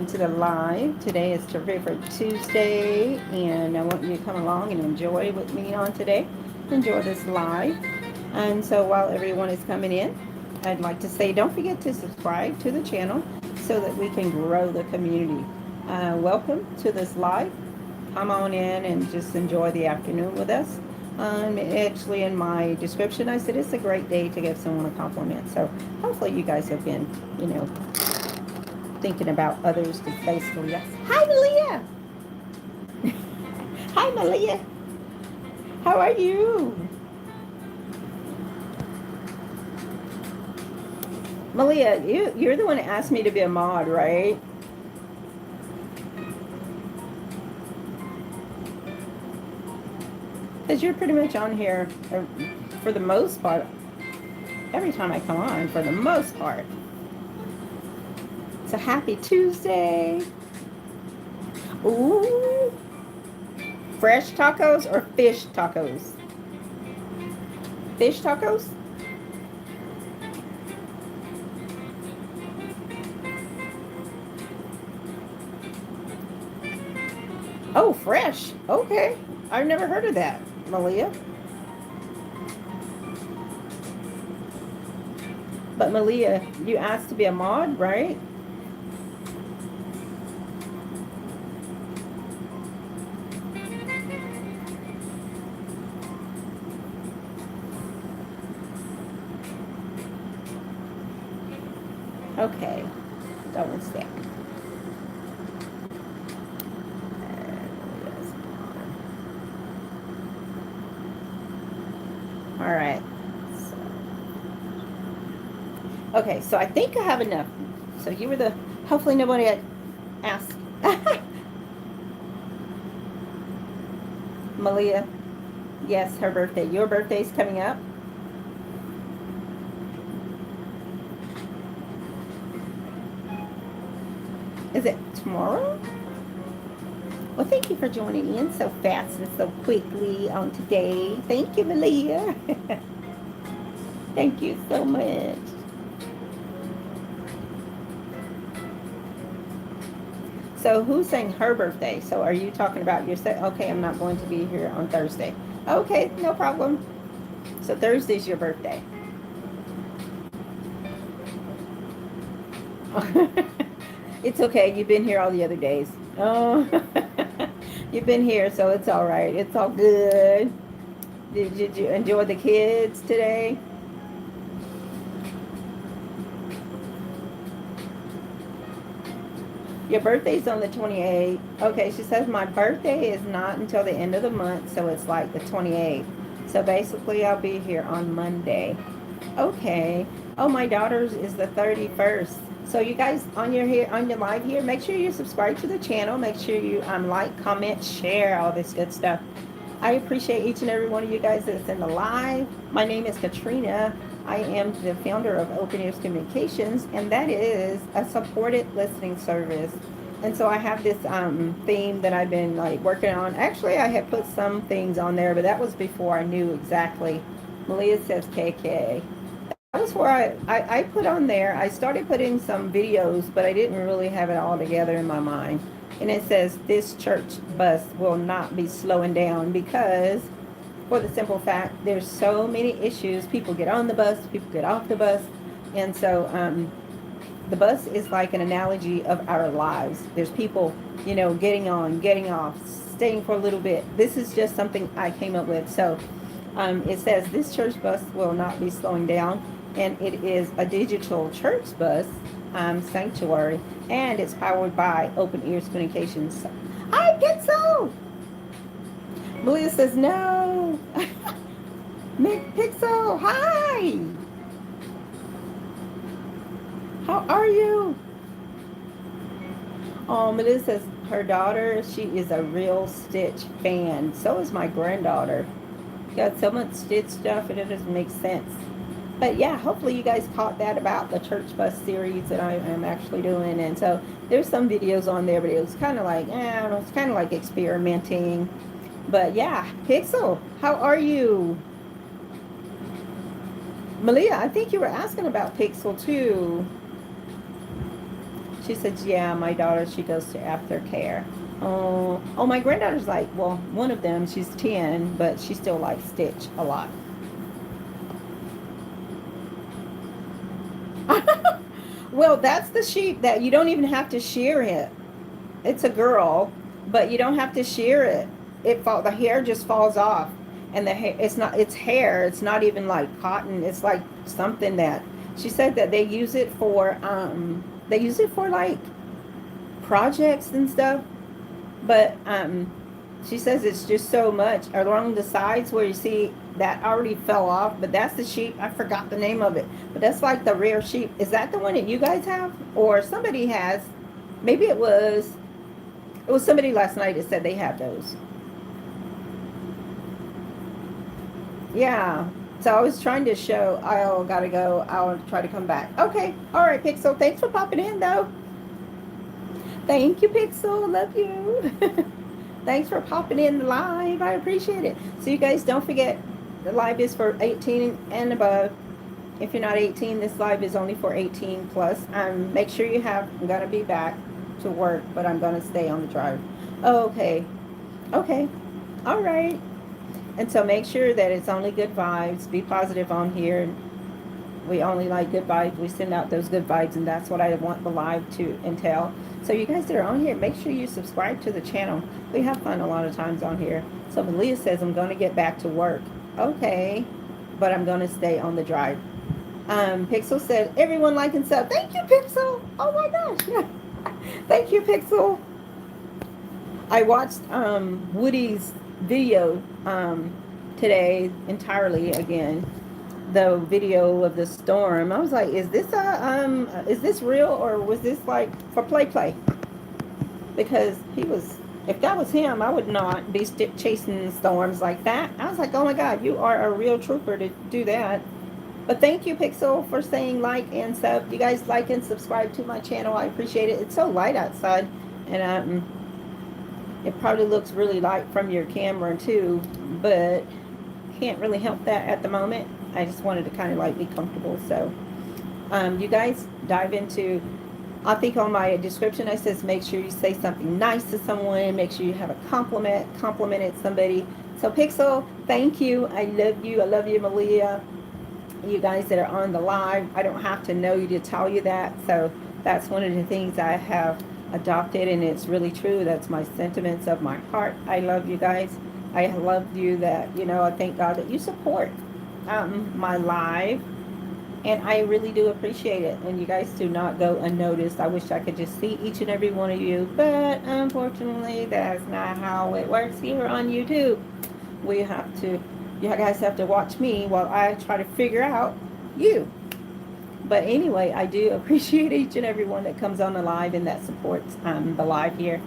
To the live. Today is Terrific Tuesday, and I want you to come along and enjoy with me on today. Enjoy this live. And so while everyone is coming in, I'd like to say don't forget to subscribe to the channel so that we can grow the community. Welcome to this live. Come on in and just enjoy the afternoon with us. Actually, in my description, I said it's a great day to give someone a compliment. So hopefully you guys have been, thinking about others to basically. Hi, Malia. Hi, Malia. How are you? Malia, you're the one that asked me to be a mod, right? Because you're pretty much on here for the most part. Every time I come on, for the most part. It's a happy Tuesday. Ooh. Fresh tacos or fish tacos? Fish tacos? Oh, fresh. Okay. I've never heard of that, Malia. But Malia, you asked to be a mod, right? Okay. Double stack. All right. Okay, so I think I have enough. So you were the, hopefully nobody had asked. Malia, yes, her birthday. Your birthday's coming up. Is it tomorrow? Well, thank you for joining in so fast and so quickly on today. Thank you, Malia. Thank you so much. So who's saying her birthday? So are you talking about yourself? Okay, I'm not going to be here on Thursday. Okay, no problem. So Thursday's your birthday. It's okay. You've been here all the other days. Oh, you've been here, so it's all right. It's all good. Did you enjoy the kids today? Your birthday's on the 28th. Okay, she says my birthday is not until the end of the month, so it's like the 28th. So basically, I'll be here on Monday. Okay. Oh, my daughter's is the 31st. So you guys on your live here, make sure you subscribe to the channel. Make sure you like, comment, share, all this good stuff. I appreciate each and every one of you guys that's in the live. My name is Katrina. I am the founder of Open Ears Communications, and that is a supported listening service. And so I have this theme that I've been like working on. Actually, I had put some things on there, but that was before I knew exactly. Malia says KK. That was where I put on there. I started putting some videos, but I didn't really have it all together in my mind. And it says this church bus will not be slowing down because, for the simple fact, there's so many issues. People get on the bus, people get off the bus. And so the bus is like an analogy of our lives. There's people, getting on, getting off, staying for a little bit. This is just something I came up with. So it says this church bus will not be slowing down. And it is a digital church bus sanctuary. And it's powered by Open Ears Communications. Hi, Pixel! Malia says no. Pixel, hi! How are you? Oh, Malia says her daughter, she is a real Stitch fan. So is my granddaughter. Got so much Stitch stuff and it doesn't make sense. But yeah, hopefully you guys caught that about the church bus series that I am actually doing. And so there's some videos on there, but it was kind of like, I don't know, it's kind of like experimenting. But yeah, Pixel, how are you? Malia, I think you were asking about Pixel too. She says, yeah, my daughter, she goes to aftercare. Oh, my granddaughter's like, well, one of them, she's 10, but she still likes Stitch a lot. Well, that's the sheep that you don't even have to shear it. It's a girl, but you don't have to shear it. The hair just falls off, and the hair, it's hair. It's not even like cotton. It's like something that she said that they use it for like projects and stuff. But she says it's just so much along the sides where you see that already fell off. But that's the sheep. I forgot the name of it. But that's like the rare sheep. Is that the one that you guys have, or somebody has? Maybe it was. It was somebody last night that said they have those. Yeah. So I was trying to show. I'll gotta go. I'll try to come back. Okay. All right, Pixel. Thanks for popping in, though. Thank you, Pixel. Love you. Thanks for popping in the live. I appreciate it. So you guys don't forget, the live is for 18 and above. If you're not 18, this live is only for 18 plus. Make sure you have. I'm gonna be back to work, but I'm gonna stay on the drive. Okay. Okay. All right. And so make sure that it's only good vibes. Be positive on here. We only like good vibes. We send out those good vibes, and that's what I want the live to entail. So you guys that are on here, make sure you subscribe to the channel. We have fun a lot of times on here. So Malia says, I'm going to get back to work. Okay, but I'm going to stay on the drive. Pixel said, everyone like and sub. Thank you, Pixel. Oh my gosh. Thank you, Pixel. I watched Woody's video today entirely again. The video of the storm. I was like, is this real, or was this like for play? Because if that was him, I would not be chasing storms like that. I was like, oh my God, you are a real trooper to do that. But thank you, Pixel, for saying like and sub. You guys like and subscribe to my channel. I appreciate it. It's so light outside, and it probably looks really light from your camera too, but can't really help that at the moment. I just wanted to kind of like be comfortable. So you guys dive into, I think on my description I says make sure you say something nice to someone, make sure you have a complimented somebody. So Pixel, thank you. I love you, Malia. You guys that are on the live, I don't have to know you to tell you that. So that's one of the things I have adopted, and it's really true. That's my sentiments of my heart. I love you guys. I love you that, I thank God that you support my live, and I really do appreciate it. And you guys do not go unnoticed. I wish I could just see each and every one of you, but unfortunately that's not how it works here on YouTube. You guys have to watch me while I try to figure out you. But anyway, I do appreciate each and every one that comes on the live and that supports the live here.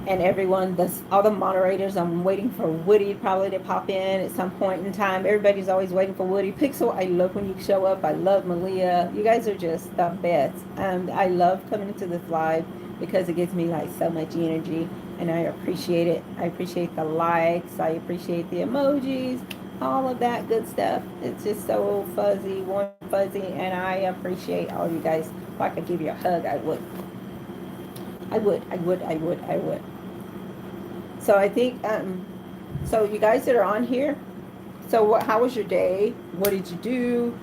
And everyone, all the moderators, I'm waiting for Woody probably to pop in at some point in time. Everybody's always waiting for Woody. Pixel, I love when you show up. I love Malia. You guys are just the best. I love coming into this live because it gives me like so much energy, and I appreciate it. I appreciate the likes. I appreciate the emojis, all of that good stuff. It's just so fuzzy, warm, fuzzy, and I appreciate all you guys. If I could give you a hug, I would. I would. So I think, so you guys that are on here, so how was your day? What did you do?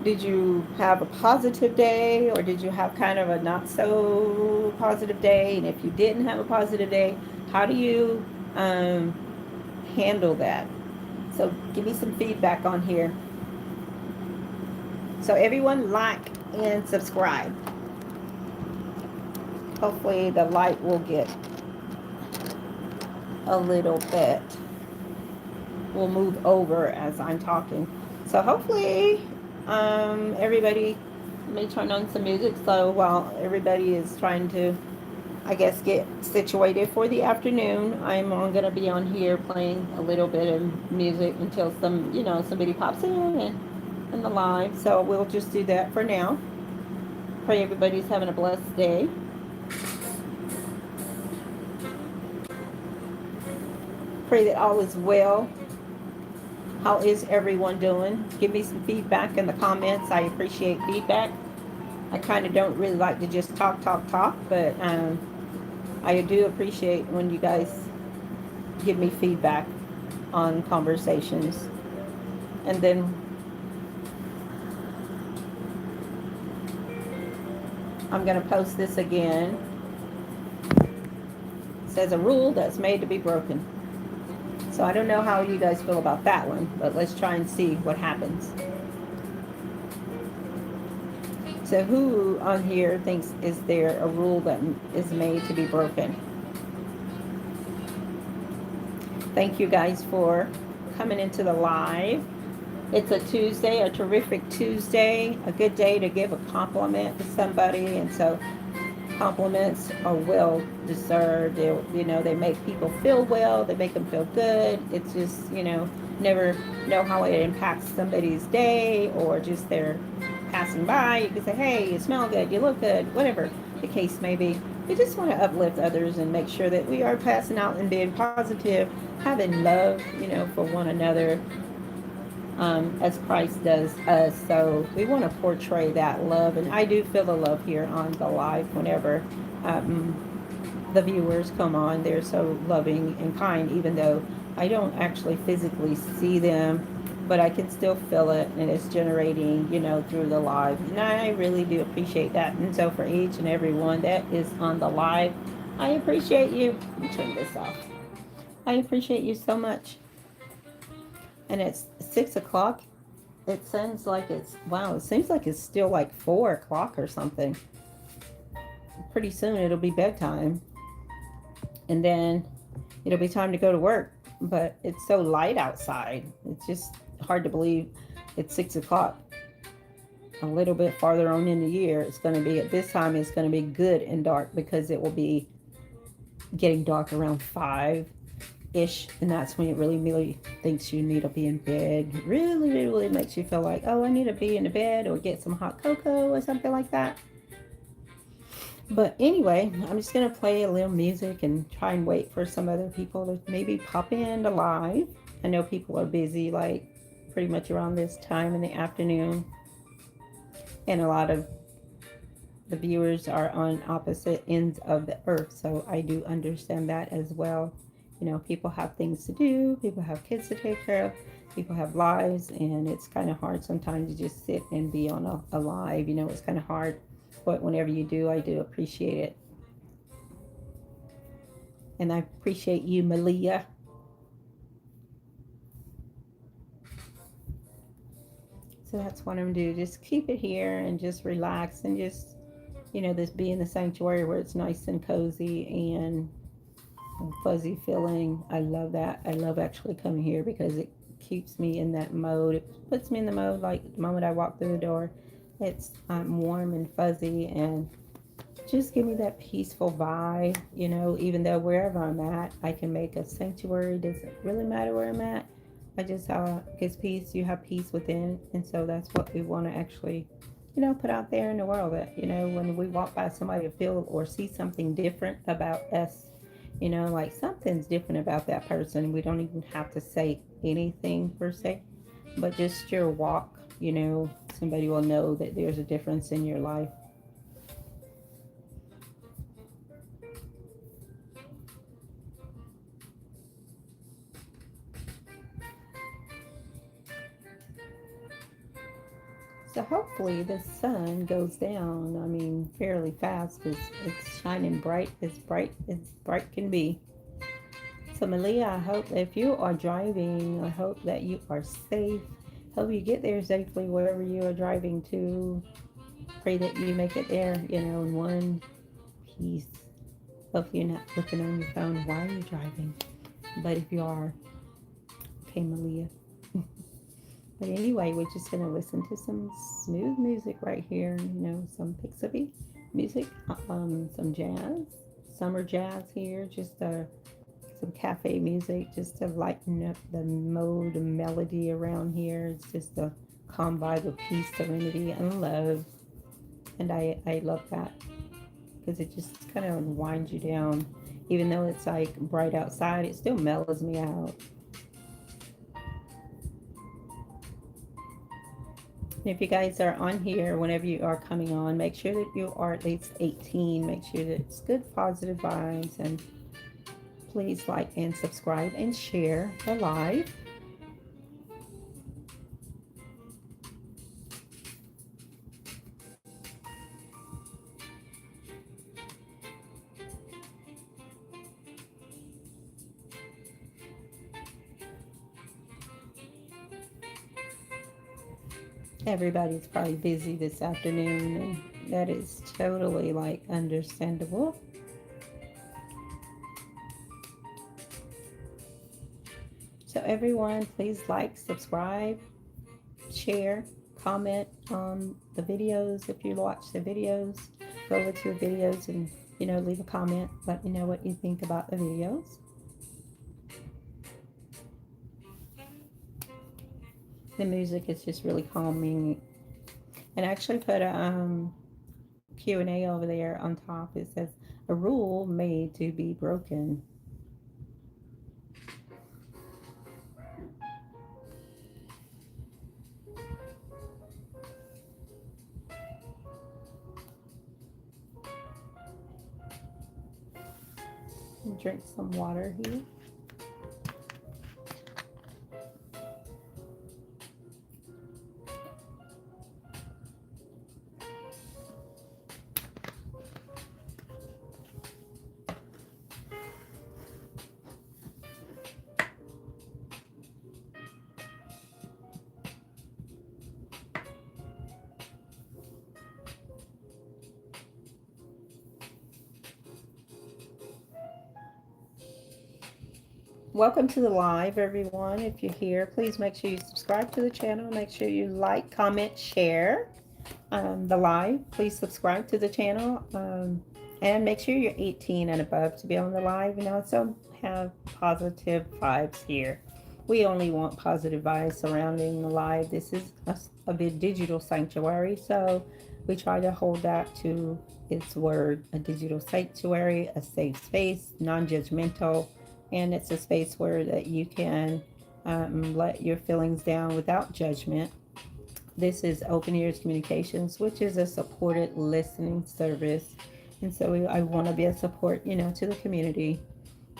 Did you have a positive day, or did you have kind of a not so positive day? And if you didn't have a positive day, how do you handle that? So give me some feedback on here. So everyone like and subscribe. Hopefully the light will get a little bit. We'll move over as I'm talking. So hopefully everybody, let me turn on some music. So while everybody is trying to, I guess, get situated for the afternoon, I'm going to be on here playing a little bit of music until somebody pops in the live. So we'll just do that for now. Pray everybody's having a blessed day. Pray that all is well. How is everyone doing? Give me some feedback in the comments. I appreciate feedback. I kind of don't really like to just talk, but I do appreciate when you guys give me feedback on conversations. And then I'm going to post this again. It says a rule that's made to be broken. So I don't know how you guys feel about that one, but let's try and see what happens. So who on here thinks is there a rule that is made to be broken? Thank you guys for coming into the live. It's a Tuesday, a terrific Tuesday, a good day to give a compliment to somebody. And so compliments are well deserved. They make people feel well. They make them feel good. It's just, never know how it impacts somebody's day, or just they're passing by. You can say, hey, you smell good, you look good, whatever the case may be. We just want to uplift others and make sure that we are passing out and being positive, having love, for one another, as Christ does us. So we want to portray that love. And I do feel the love here on the live whenever the viewers come on. They're so loving and kind, even though I don't actually physically see them, but I can still feel it, and it's generating, through the live. And I really do appreciate that. And so for each and every one that is on the live, I appreciate you. Let me turn this off. I appreciate you so much. And it's 6 o'clock. It sounds like it seems like it's still like 4 o'clock or something. Pretty soon it'll be bedtime. And then it'll be time to go to work. But it's so light outside. It's just hard to believe it's 6 o'clock. A little bit farther on in the year, it's going to be, at this time, it's going to be good and dark, because it will be getting dark around 5-ish. And that's when it really thinks you need to be in bed. Really makes you feel like, oh, I need to be in the bed, or get some hot cocoa or something like that. But anyway, I'm just going to play a little music and try and wait for some other people to maybe pop in to live. I know people are busy, like pretty much around this time in the afternoon. And a lot of the viewers are on opposite ends of the earth. So I do understand that as well. People have things to do. People have kids to take care of. People have lives. And it's kind of hard sometimes to just sit and be on a live. It's kind of hard. But whenever you do, I do appreciate it. And I appreciate you, Malia. So that's what I'm going to do. Just keep it here and just relax and just, this be in the sanctuary where it's nice and cozy and fuzzy feeling. I love that. I love actually coming here because it keeps me in that mode. It puts me in the mode like the moment I walk through the door. It's warm and fuzzy and just give me that peaceful vibe, even though wherever I'm at, I can make a sanctuary. Doesn't really matter where I'm at. I just it's peace. You have peace within. And so that's what we want to actually, put out there in the world. That, when we walk by somebody to feel or see something different about us, like something's different about that person. We don't even have to say anything per se, but just your walk, somebody will know that there's a difference in your life. So hopefully the sun goes down, fairly fast, because it's shining bright as bright can be. So Malia, I hope if you are driving, I hope that you are safe. Hope you get there safely wherever you are driving to. Pray that you make it there, in one piece. Hope you're not looking on your phone while you're driving. But if you are, okay, Malia. But anyway, we're just going to listen to some smooth music right here. Some Pixie music, some jazz, summer jazz here. Just some cafe music, just to lighten up the mode and melody around here. It's just a calm vibe of peace, serenity, and love. And I love that because it just kind of winds you down. Even though it's like bright outside, it still mellows me out. And if you guys are on here, whenever you are coming on, make sure that you are at least 18. Make sure that it's good, positive vibes. And please like and subscribe and share the live. Everybody's probably busy this afternoon, and that is totally like understandable. So everyone, please like, subscribe, share, comment on the videos. If you watch the videos, go over to the videos and leave a comment. Let me know what you think about the videos. The music is just really calming. And I actually put a Q&A over there on top. It says, a rule made to be broken. Drink some water here. Welcome to the live, everyone. If you're here, please make sure you subscribe to the channel. Make sure you like, comment, share the live. Please subscribe to the channel, and make sure you're 18 and above to be on the live, and also have positive vibes here. We only want positive vibes surrounding the live. This is a big digital sanctuary, so we try to hold that to its word: a digital sanctuary, a safe space, non-judgmental, and it's a space where that you can let your feelings down without judgment. This is Open Ears Communications, which is a supported listening service. And so I want to be a support, to the community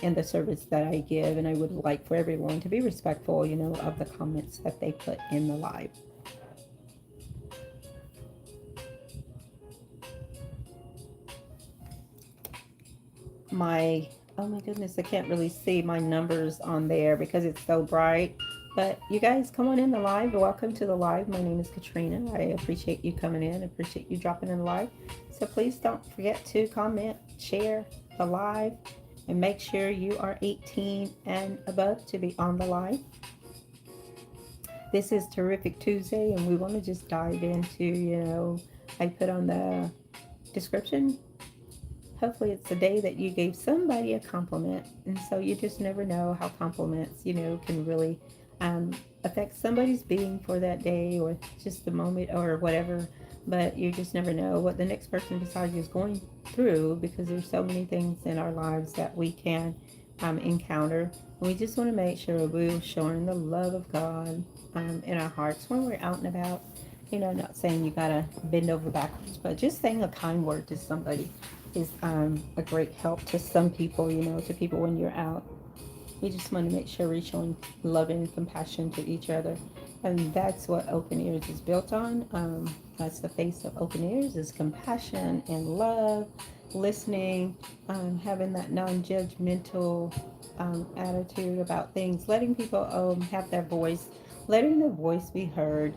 and the service that I give. And I would like for everyone to be respectful, of the comments that they put in the live. Oh my goodness, I can't really see my numbers on there because it's so bright. But you guys, come on in the live. Welcome to the live. My name is Katrina. I appreciate you coming in. I appreciate you dropping in the live. So please don't forget to comment, share the live, and make sure you are 18 and above to be on the live. This is Terrific Tuesday, and we want to just dive into, I put on the description. Hopefully it's the day that you gave somebody a compliment. And so you just never know how compliments, can really affect somebody's being for that day or just the moment or whatever. But you just never know what the next person beside you is going through, because there's so many things in our lives that we can encounter. And we just want to make sure we're showing the love of God in our hearts when we're out and about. Not saying you gotta bend over backwards, but just saying a kind word to somebody is a great help to some people, to people when you're out. We just want to make sure we're showing love and compassion to each other. And that's what Open Ears is built on. That's the face of Open Ears, is compassion and love, listening, having that non-judgmental attitude about things, letting people have their voice, letting their voice be heard,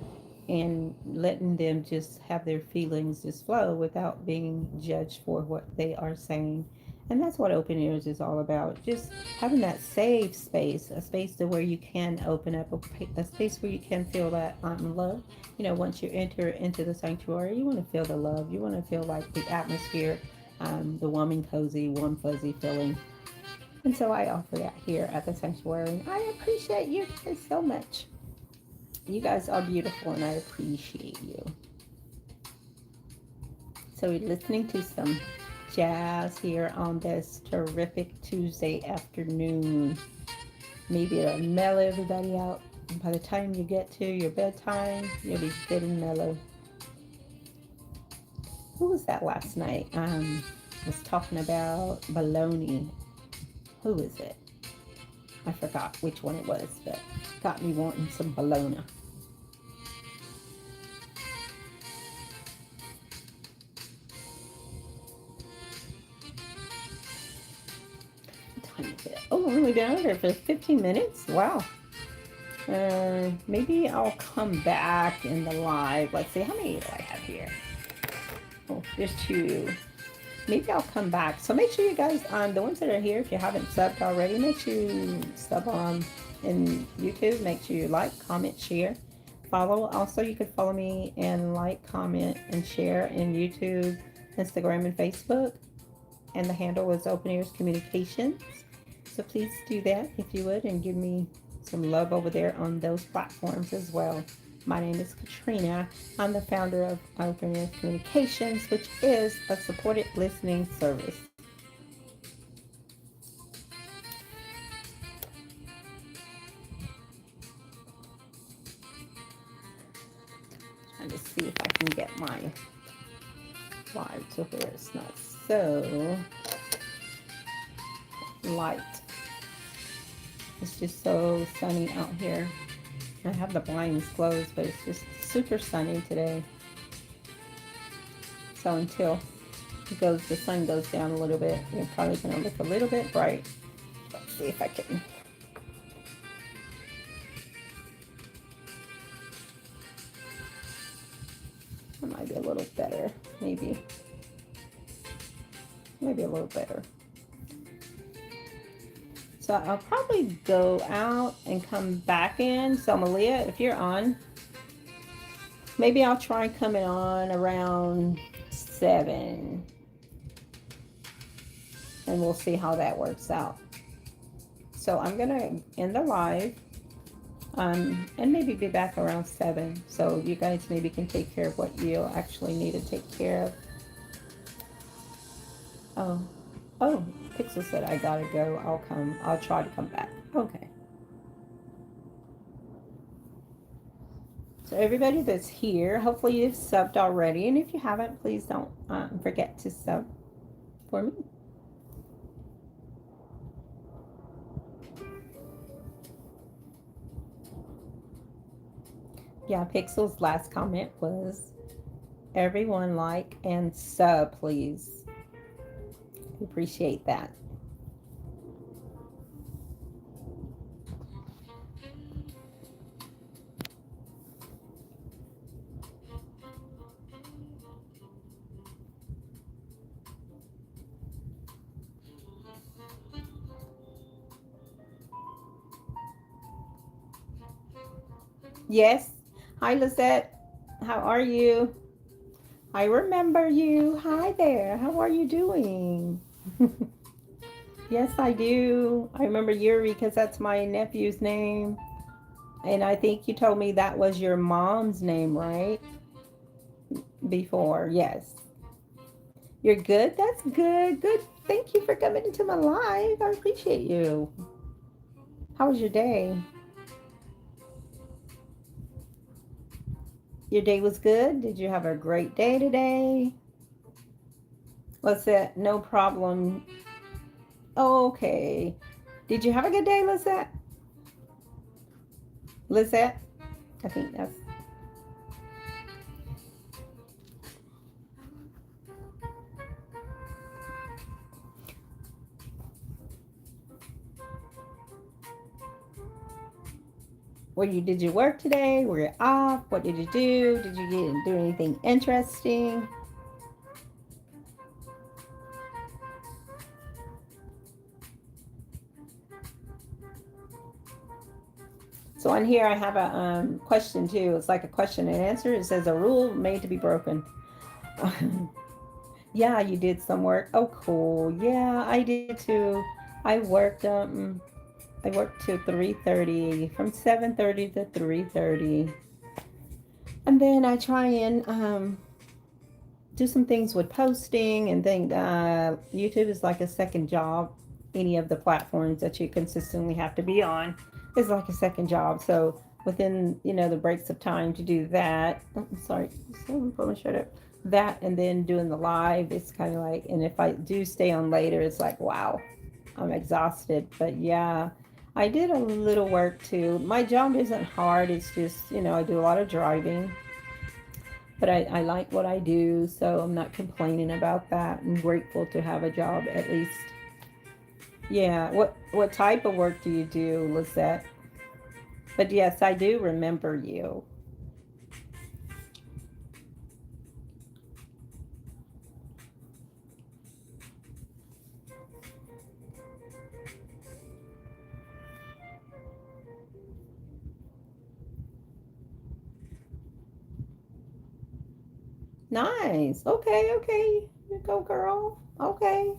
and letting them just have their feelings just flow without being judged for what they are saying. And that's what Open Ears is all about. Just having that safe space, a space to where you can open up, a space where you can feel that love. Once you enter into the sanctuary, you want to feel the love. You want to feel like the atmosphere, the warm and cozy, warm fuzzy feeling. And so I offer that here at the sanctuary. I appreciate you guys so much. You guys are beautiful, and I appreciate you. So we're listening to some jazz here on this terrific Tuesday afternoon. Maybe it'll mellow everybody out. And by the time you get to your bedtime, you'll be good and mellow. Who was that last night? Was talking about baloney. Who is it? I forgot which one it was, but got me wanting some bologna. What time is it? Oh, we've only been over there for 15 minutes. Wow. Maybe I'll come back in the live. Let's see, how many do I have here? Oh, there's 2. Maybe I'll come back. So make sure you guys, the ones that are here, if you haven't subbed already, make sure you sub on in YouTube. Make sure you like, comment, share, follow. Also, you can follow me and like, comment, and share in YouTube, Instagram, and Facebook. And the handle is Open Ears Communications. So please do that if you would, and give me some love over there on those platforms as well. My name is Katrina. I'm the founder of Open Ears Communications, which is a supported listening service. Trying to see if I can get my live to where it's not so light. It's just so sunny out here. I have the blinds closed, but it's just super sunny today. So until the sun goes down a little bit, you're probably going to look a little bit bright. Let's see if I can. That might be a little better, maybe. Maybe a little better. So I'll probably go out and come back in. So Malia, if you're on, maybe I'll try coming on around 7. And we'll see how that works out. So I'm going to end the live. And maybe be back around 7. So you guys maybe can take care of what you actually need to take care of. Oh, Pixel said I gotta go. I'll try to come back. Okay. So everybody that's here, hopefully you've subbed already. And if you haven't, please don't forget to sub for me. Yeah, Pixel's last comment was, everyone like and sub, please. Appreciate that. Yes. Hi, Lisette. How are you? I remember you. Hi there. How are you doing? Yes, I do. I remember Yuri because that's my nephew's name. And I think you told me that was your mom's name, right? Before, yes. You're good? That's good. Good. Thank you for coming into my live. I appreciate you. How was your day? Your day was good? Did you have a great day today? What's that? No problem. Okay. Did you have a good day, Lisette? Lisette? I think that's... Did you work today? Were you off? What did you do? Did you do anything interesting? So on here I have a question too. It's like a question and answer. It says a rule made to be broken. Yeah, you did some work. Oh, cool. Yeah, I did too. I worked till 3:30, from 7:30 to 3:30. And then I try and do some things with posting and think YouTube is like a second job. Any of the platforms that you consistently have to be on is like a second job. So within, the breaks of time to do that. Oh, I'm sorry, someone put my shirt up. That and then doing the live, it's kind of like, and if I do stay on later, it's like, wow, I'm exhausted. But yeah, I did a little work too. My job isn't hard, it's just, I do a lot of driving, but I like what I do, so I'm not complaining about that. I'm grateful to have a job at least. Yeah, what type of work do you do, Lisette? But yes, I do remember you. Nice. Okay, okay. You go, girl. Okay.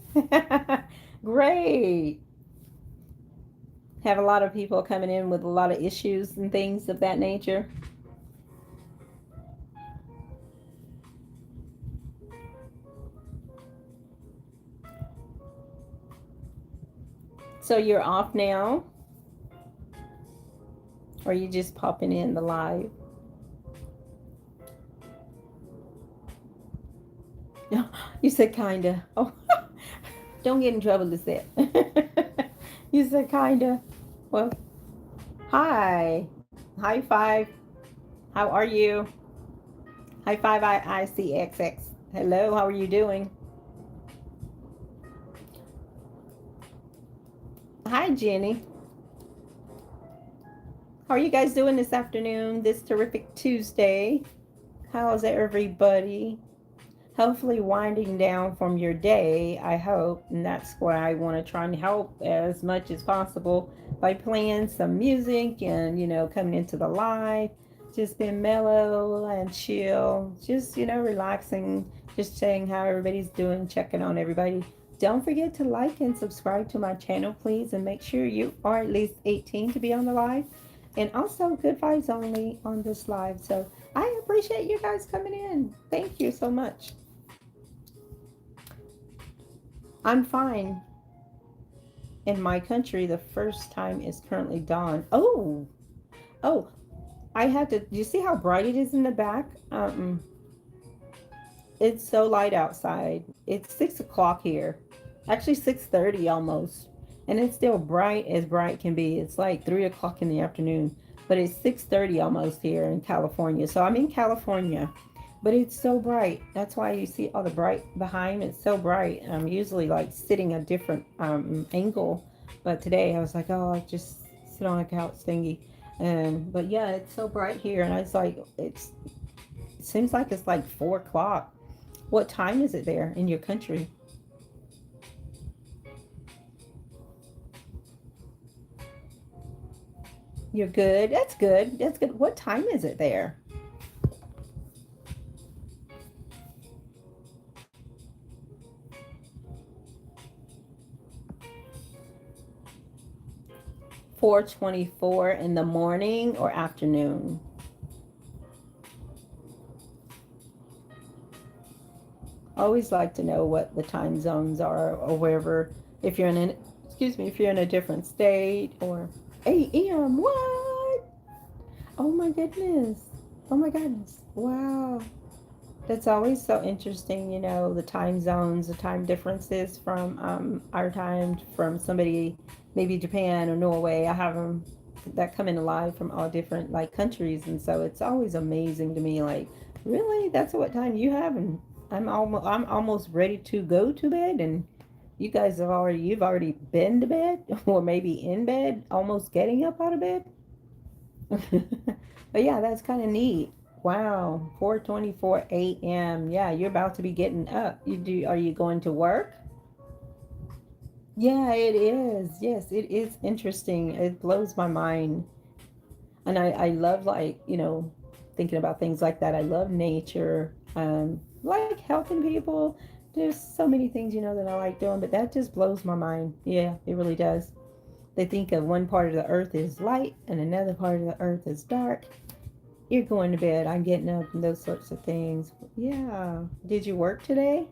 Great. Have a lot of people coming in with a lot of issues and things of that nature. So you're off now, or you just popping in the live? You said kinda. Oh, don't get in trouble, Lisette. You said kinda. Well, hi. High five. How are you? High five, IICXX. Hello, how are you doing? Hi, Jenny. How are you guys doing this afternoon, this terrific Tuesday? How's everybody? Hopefully, winding down from your day, I hope. And that's why I want to try and help as much as possible by playing some music and, coming into the live, just being mellow and chill, just, relaxing, just saying how everybody's doing, checking on everybody. Don't forget to like and subscribe to my channel, please, and make sure you are at least 18 to be on the live. And also, good vibes only on this live. So I appreciate you guys coming in. Thank you so much. I'm fine. In my country, the first time is currently dawn. Oh, oh, I had to. Do you see how bright it is in the back? It's so light outside. It's 6 o'clock here. Actually, 6:30 almost, and it's still bright as bright can be. It's like 3 o'clock in the afternoon, but it's 6:30 almost here in California. So I'm in California, but it's so bright. That's why you see all the bright behind. It's so bright. I'm usually like sitting a different angle, but today I was like, oh, I'll just sit on a couch thingy. But yeah, it's so bright here, and I was like, it seems like it's like 4 o'clock. What time is it there in your country? You're good. That's good. That's good. What time is it there? 4:24 in the morning or afternoon? I always like to know what the time zones are or wherever, if you're in an, excuse me, if you're in a different state or AM. What? Oh my goodness. Oh my goodness. Wow. That's always so interesting, the time zones, the time differences from our time from somebody, maybe Japan or Norway. I have them that come in alive from all different like countries, and so it's always amazing to me. Like, really, that's what time you have, and I'm almost ready to go to bed, and you've already been to bed, or maybe in bed, almost getting up out of bed. But yeah, that's kind of neat. Wow, 4:24 a.m. Yeah, you're about to be getting up. Are you going to work? Yeah, it is. Yes, it is interesting. It blows my mind. And I love like, thinking about things like that. I love nature. Like helping people. There's so many things, that I like doing, but that just blows my mind. Yeah, it really does. They think of one part of the earth is light and another part of the earth is dark. You're going to bed, I'm getting up, and those sorts of things. Yeah. Did you work today?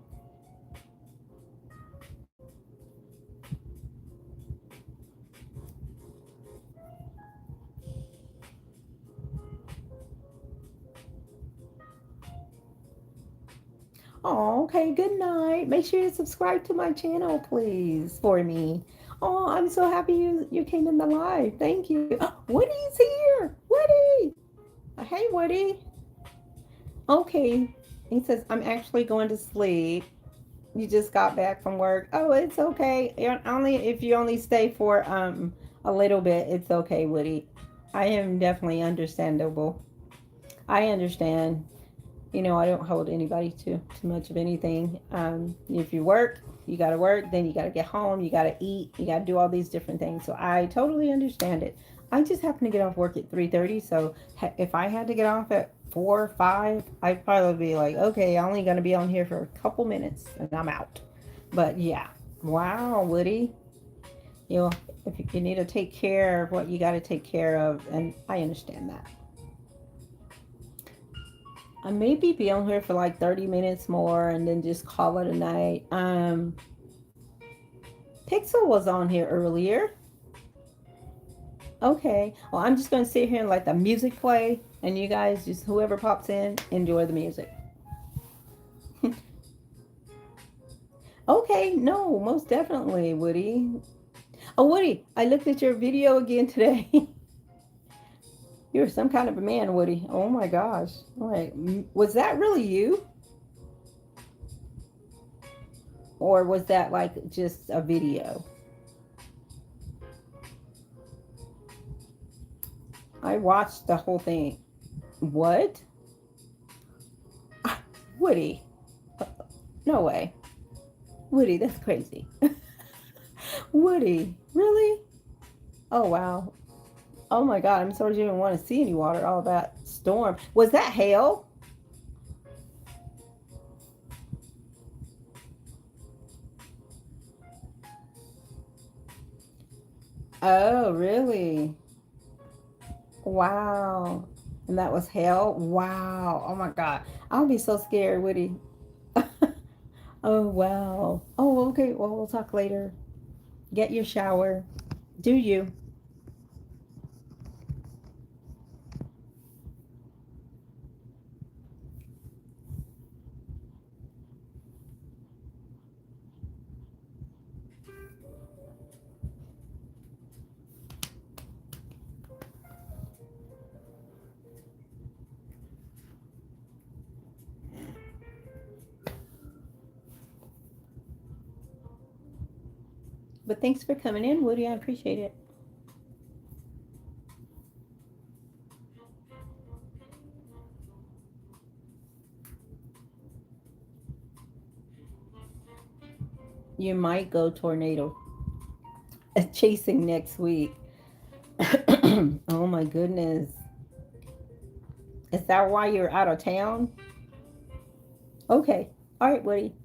Oh, okay. Good night. Make sure you subscribe to my channel, please, for me. Oh, I'm so happy you came in the live. Thank you. Oh, Woody's here. Woody. Hey, Woody. Okay. He says, I'm actually going to sleep. You just got back from work. Oh, it's okay. Only if you only stay for a little bit, it's okay, Woody. I am definitely understandable. I understand. I don't hold anybody to too much of anything. If you work, you got to work. Then you got to get home. You got to eat. You got to do all these different things. So I totally understand it. I just happen to get off work at 3:30. So if I had to get off at 4 or 5, I'd probably be like, okay, I'm only going to be on here for a couple minutes and I'm out. But yeah, wow, Woody, you know, if you need to take care of what you got to take care of, and I understand that. I maybe be on here for like 30 minutes more and then just call it a night. Pixel was on here earlier. Okay. Well, I'm just going to sit here and let the music play. And you guys, just whoever pops in, enjoy the music. Okay. No, most definitely, Woody. Oh, Woody, I looked at your video again today. You're some kind of a man, Woody. Oh my gosh. Like, was that really you? Or was that like just a video? I watched the whole thing. What? Woody. No way. Woody, that's crazy. Woody, really? Oh, wow. Oh my God, I'm sorry you didn't want to see any water. All that storm. Was that hail? Oh, really? Wow. And that was hail? Wow. Oh my God. I'll be so scared, Woody. Oh, wow. Oh, okay. Well, we'll talk later. Get your shower. Do you? But thanks for coming in, Woody. I appreciate it. You might go tornado chasing next week. Oh my goodness. Is that why you're out of town? Okay. All right, Woody.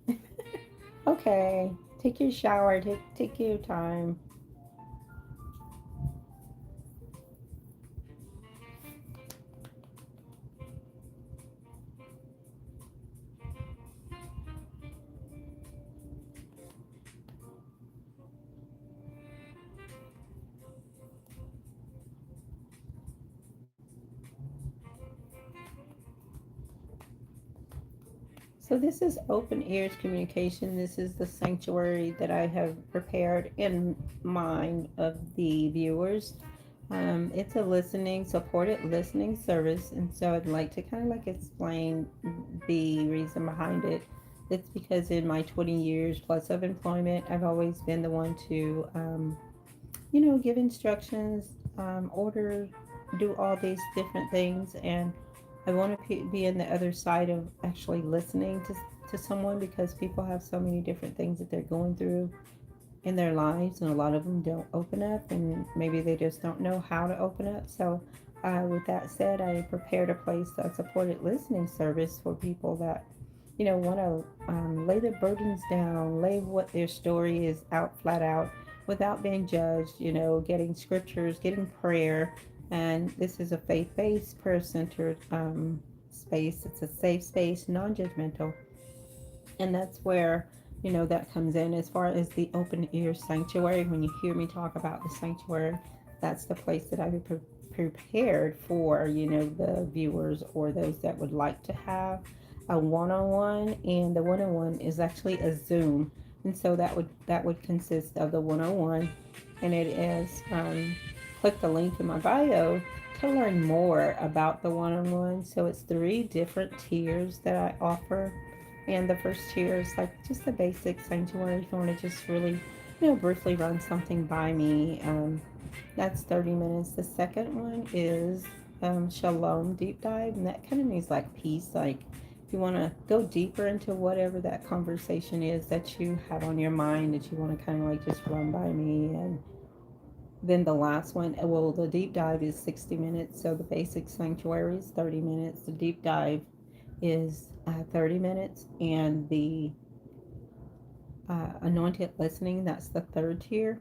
Okay. Take your shower. Take your time. So this is Open Ears Communication. This is the sanctuary that I have prepared in mind of the viewers. It's a supported listening service, and so I'd like to kind of like explain the reason behind it. It's because in my 20 years plus of employment, I've always been the one to, give instructions, order, do all these different things, and I want to be in the other side of actually listening to someone because people have so many different things that they're going through in their lives, and a lot of them don't open up, and maybe they just don't know how to open up. So, with that said, I prepared a place, a supported listening service for people that want to lay their burdens down, lay what their story is out flat out without being judged, getting scriptures, getting prayer. And this is a faith based, prayer centered space. It's a safe space, non judgmental. And that's where, that comes in as far as the open ear sanctuary. When you hear me talk about the sanctuary, that's the place that I prepared for, the viewers or those that would like to have a one-on-one, and the one-on-one is actually a Zoom. And so that would consist of the one-on-one, and it is click the link in my bio to learn more about the one-on-one. So it's three different tiers that I offer. And the first tier is like just the basic sanctuary. If you want to just really, briefly run something by me, that's 30 minutes. The second one is Shalom Deep Dive, and that kind of means like peace. Like if you want to go deeper into whatever that conversation is that you have on your mind that you want to kind of like just run by me. And then the last one, well, the deep dive is 60 minutes. So the basic sanctuary is 30 minutes. The deep dive is 30 minutes. And the anointed listening, that's the third tier.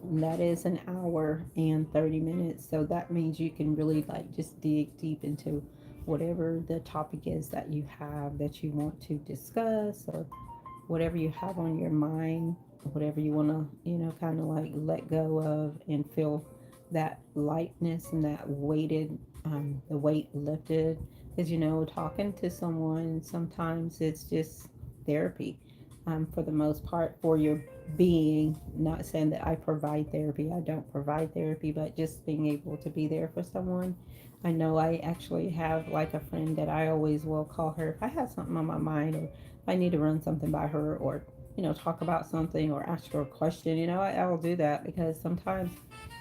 And that is an hour and 30 minutes. So that means you can really like just dig deep into whatever the topic is that you have that you want to discuss, or whatever you have on your mind, whatever you want to, kind of like let go of and feel that lightness and that weighted, the weight lifted. Because, talking to someone, sometimes it's just therapy, for the most part, for your being. Not saying that I provide therapy, I don't provide therapy, but just being able to be there for someone. I know I actually have like a friend that I always will call her if I have something on my mind, or I need to run something by her, or talk about something, or ask her a question. I will do that because sometimes,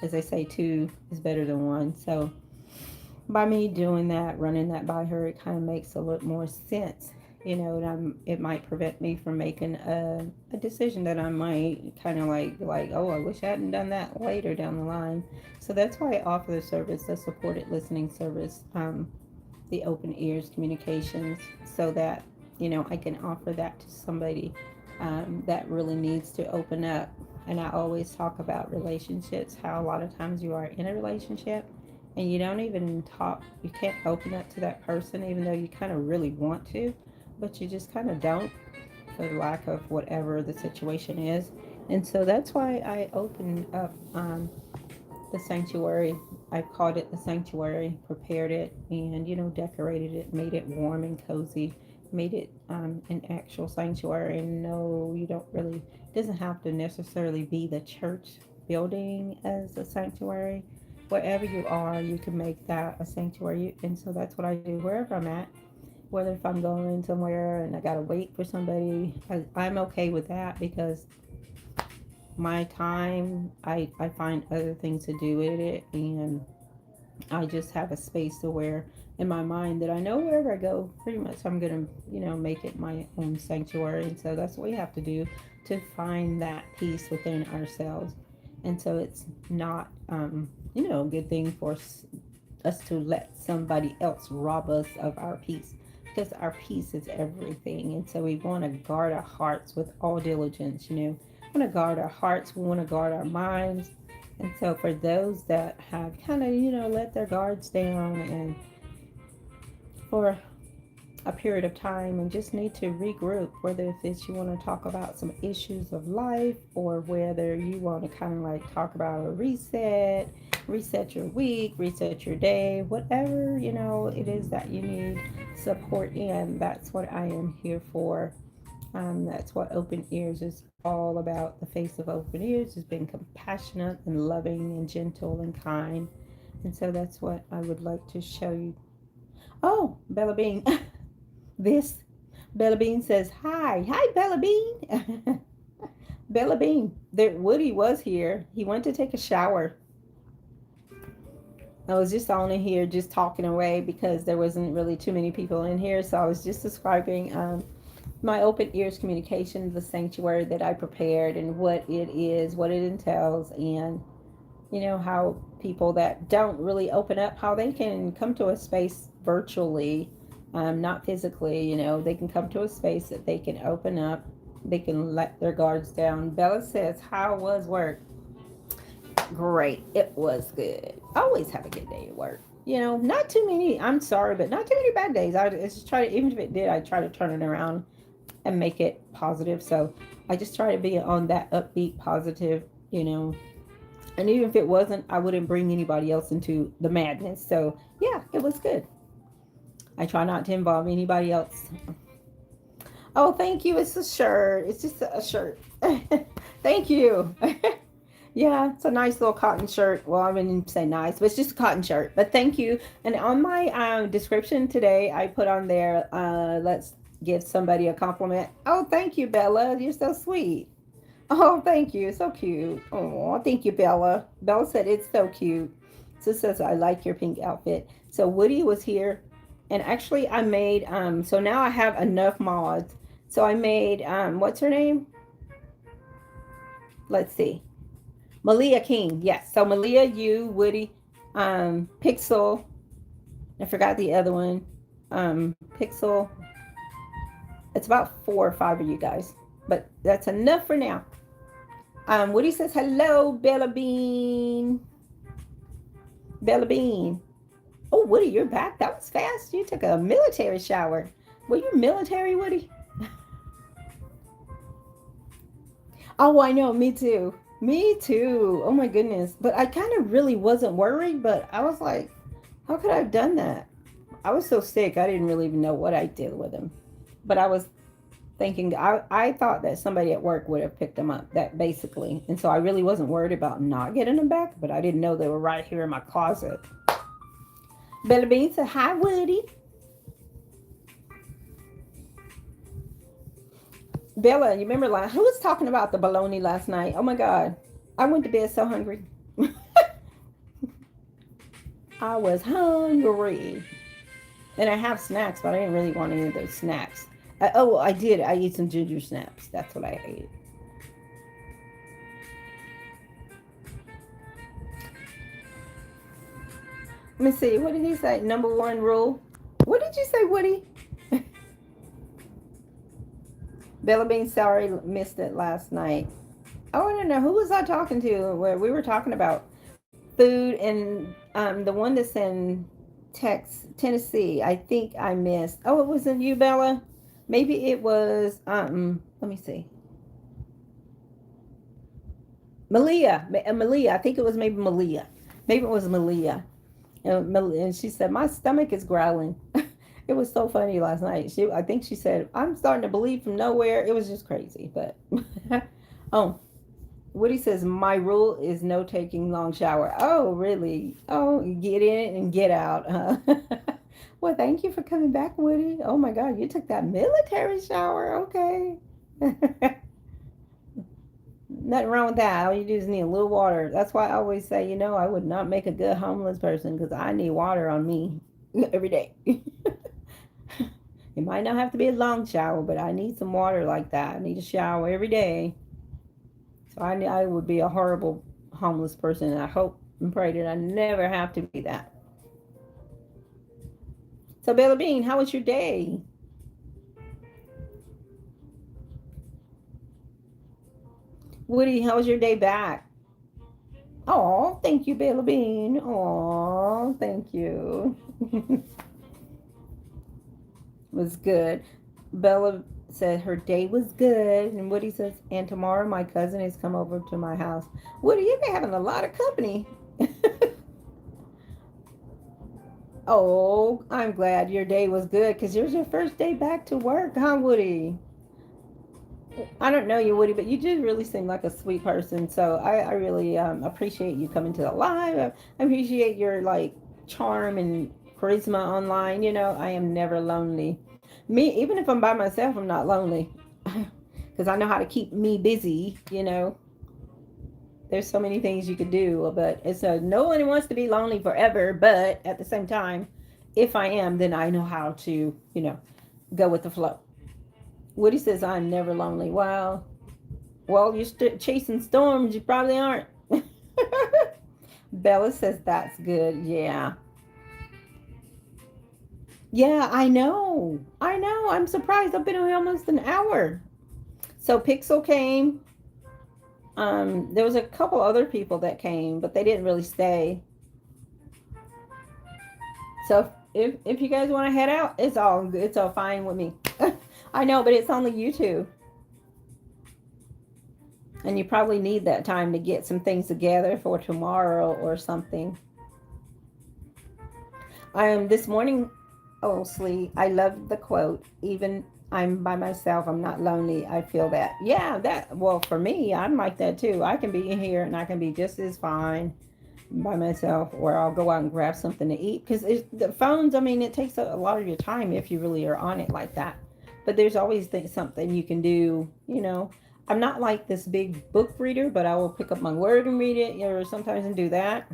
as they say, two is better than one. So by me doing that, running that by her, it kind of makes a little more sense. And it might prevent me from making a decision that I might kind of like, oh, I wish I hadn't done that later down the line. So that's why I offer the service, the supported listening service, the open ears communications, so that I can offer that to somebody that really needs to open up. And I always talk about relationships, how a lot of times you are in a relationship and you don't even talk, you can't open up to that person even though you kind of really want to, but you just kind of don't, for lack of whatever the situation is. And so that's why I opened up the sanctuary. I called it the sanctuary, prepared it, and decorated it, made it warm and cozy, made it an actual sanctuary. And no, you don't really, it doesn't have to necessarily be the church building as a sanctuary. Wherever you are, you can make that a sanctuary. And so that's what I do wherever I'm at. Whether if I'm going somewhere and I gotta wait for somebody, I'm okay with that, because my time, I find other things to do with it, and I just have a space to where in my mind that I know wherever I go, pretty much I'm gonna, make it my own sanctuary. And so that's what we have to do to find that peace within ourselves. And so it's not, a good thing for us to let somebody else rob us of our peace, because our peace is everything. And so we want to guard our hearts with all diligence. We want to guard our hearts, we want to guard our minds. And so for those that have kind of, let their guards down, and for a period of time, and just need to regroup, whether if it's you want to talk about some issues of life, or whether you want to kind of like talk about a reset your week, reset your day, whatever, it is that you need support in, that's what I am here for. That's what Open Ears is all about. The face of Open Ears has been compassionate and loving and gentle and kind. And so that's what I would like to show you. Oh, Bella Bean. This Bella Bean says, hi. Hi, Bella Bean. Bella Bean. Woody was here. He went to take a shower. I was just on in here just talking away because there wasn't really too many people in here. So I was just describing my open ears communication, the sanctuary that I prepared, and what it is, what it entails, and how people that don't really open up, how they can come to a space virtually, not physically. They can come to a space that they can open up, they can let their guards down. Bella says, how was work? Great. It was good. I always have a good day at work. Not too many, I'm sorry, but not too many bad days. I just try to, even if it did, I try to turn it around and make it positive. So I just try to be on that upbeat, positive, and even if it wasn't, I wouldn't bring anybody else into the madness. So yeah, it was good. I try not to involve anybody else. Oh, thank you. It's a shirt. It's just a shirt. Thank you. Yeah, it's a nice little cotton shirt. Well, I wouldn't say nice, but it's just a cotton shirt. But thank you. And on my description today, I put on there, let's give somebody a compliment. Oh, thank you, Bella. You're so sweet. Oh, thank you. So cute. Oh, thank you, Bella. Bella said it's so cute. So it says, I like your pink outfit. So Woody was here. And actually, I made, so now I have enough mods. So I made, what's her name? Let's see. Malia King. Yes. So Malia, you, Woody, Pixel. I forgot the other one. Pixel. It's about 4 or 5 of you guys. But that's enough for now. Woody says, hello, Bella Bean. Bella Bean. Oh, Woody, you're back. That was fast. You took a military shower. Were you military, Woody? Oh, I know. Me too. Me too. Oh, my goodness. But I kind of really wasn't worried, but I was like, how could I have done that? I was so sick. I didn't really even know what I did with him. But I was thinking, I thought that somebody at work would have picked them up, that basically. And so I really wasn't worried about not getting them back, but I didn't know they were right here in my closet. Bella Bean said, hi, Woody. Bella, you remember who was talking about the bologna last night? Oh my God. I went to bed so hungry. I was hungry. And I have snacks, but I didn't really want any of those snacks. Oh, I did. I ate some ginger snaps. That's what I ate. Let me see. What did he say? Number 1 rule. What did you say, Woody? Bella Bean, sorry, missed it last night. Oh, I don't know. Who was I talking to? Where we were talking about food, and the one that's in Tennessee. I think I missed. Oh, it wasn't you, Bella. Maybe it was. Let me see. Malia. Malia. I think it was maybe Malia. Maybe it was Malia. And she said, my stomach is growling. It was so funny last night. I think she said, I'm starting to bleed from nowhere. It was just crazy. But, oh, Woody says, my rule is no taking long shower. Oh, really? Oh, get in and get out. Huh? Well, thank you for coming back, Woody. Oh, my God. You took that military shower. Okay. Nothing wrong with that. All you do is need a little water. That's why I always say, I would not make a good homeless person because I need water on me every day. It might not have to be a long shower, but I need some water like that. I need a shower every day. So I would be a horrible homeless person, and I hope and pray that I never have to be that. So, Bella Bean, how was your day? Woody, how was your day back? Oh, thank you, Bella Bean. Oh, thank you. Was good. Bella said her day was good, and Woody says, and tomorrow my cousin has come over to my house. Woody, you've been having a lot of company. Oh, I'm glad your day was good because it was your first day back to work, huh, Woody? I don't know you, Woody, but you do really seem like a sweet person. So I really appreciate you coming to the live. I appreciate your charm and charisma online. I am never lonely. Me, even if I'm by myself, I'm not lonely because I know how to keep me busy. There's so many things you could do, but no one wants to be lonely forever. But at the same time, if I am, then I know how to, go with the flow. Woody says, I'm never lonely. Wow. Well, you're chasing storms. You probably aren't. Bella says, that's good. Yeah. Yeah, I know. I know. I'm surprised. I've been here almost an hour. So Pixel came. There was a couple other people that came, but they didn't really stay. So if you guys want to head out, it's all good. It's all fine with me. I know, but it's only you two. And you probably need that time to get some things together for tomorrow or something. This morning, Oh, Slee, I love the quote. Even I'm by myself, I'm not lonely. I feel that. Yeah, that, well, for me, I'm like that too. I can be in here and I can be just as fine by myself, or I'll go out and grab something to eat. Because the phones, I mean, it takes a lot of your time if you really are on it like that. But there's always something you can do, you know. I'm not like this big book reader, but I will pick up my word and read it, or sometimes and do that.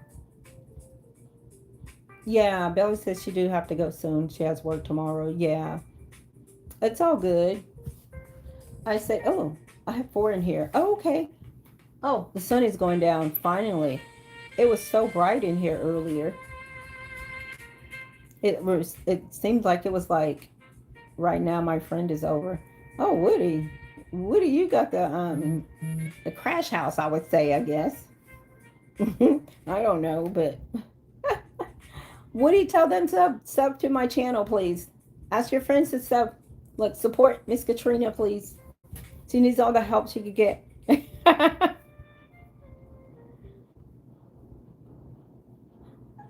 Yeah, Belly says she do have to go soon. She has work tomorrow. Yeah, it's all good. I said, oh, I have four in here. Oh, okay. Oh, the sun is going down finally. It was so bright in here earlier. It seemed like it was like right now my friend is over. Oh, Woody. Woody, you got the crash house, I would say, I guess. I don't know, but Woody, tell them to sub to my channel, please. Ask your friends to sub. Look, support Miss Katrina, please. She needs all the help she could get.